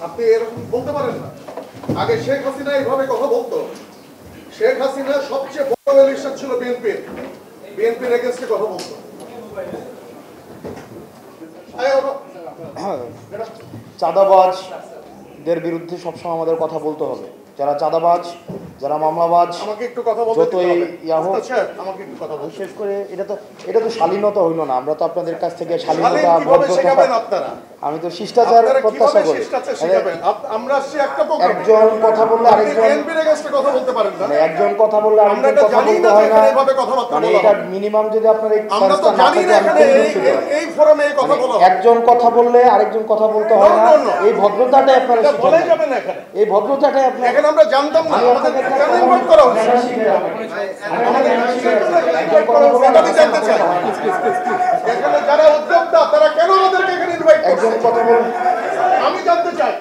আপনি এরকম বলতে পারেন না। আগে শেখ হাসিনা এইভাবে কথা বলতো। শেখ হাসিনা সবচেয়ে বড় এলিশন ছিল বিএনপির এগেইনস্টে কথা বলতো। চাঁদাবাজদের বিরুদ্ধে সবসময় আমাদের কথা বলতে হবে। যারা চাঁদাবাজ, যারা মামলাবাজ, আমাকে একটু কথা বলতে যতই ইয়া হোক, আমাকে একটু কথা বলতে। বিশেষ করে এটা তো শালীনতা হইল না। আমরা তো আপনাদের কাছ থেকে শালীনতা, আমি তো শিষ্টাচার প্রত্যাশা করি। একজন কথা বললে একজন কথা বললে আরেকজন কথা বলতে হয় না। মানে এটা মিনিমাম যদি আপনার একজন কথা বললে আরেকজন কথা বলতে হয় না, এই ভদ্রতাটাই আপনারা শিখেন। এই ভদ্রতাটাই আপনারা আমরা জানতাম না। যারা উদ্যোক্তা তারা কেন আমাদেরকে এখানে ইনভাইট করছে? একজন কথা বললে আমি জানতে চাই।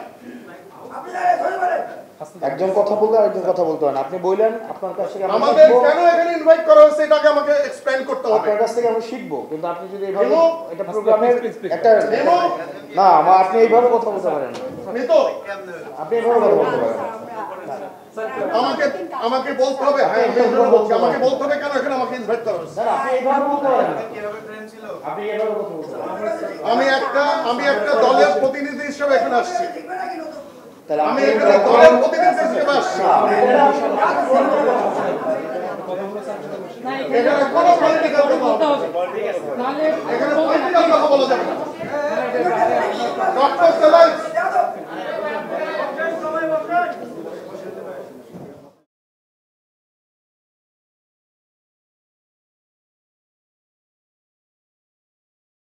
একজন কথা বললে আরেকজন কথা বলতে হয় না। আপনি বললেন আপনার কাছ থেকে আমাদের কেন এখানে ইনভাইট করা হয়েছে এটাকে আমাকে এক্সপ্লেইন করতে হবে। আপনার কাছ থেকে আমি শিখবো, কিন্তু আপনি যদি এইভাবে এটা প্রোগ্রামের একটা না, আপনি এইভাবে কথা বলতে পারেন না। আপনি এইভাবে কথা বলতে পারেন না। আমাকে বলতে হবে। হ্যাঁ, আমাকে বলতে হবে কেন এখানে আমাকে ইনভাইট করা হয়েছে। আপনি এইভাবে বলতে পারেন না। আপনি এইভাবে কথা বলতে পারেন। আমি একটা দলের প্রতিনিধি হিসেবে এখানে আসছি। আমি এখানে দলের প্রতিনিধি হিসেবে আসছি। এখানে কোনো পলিটিক্যাল কথা বলা যাবে না।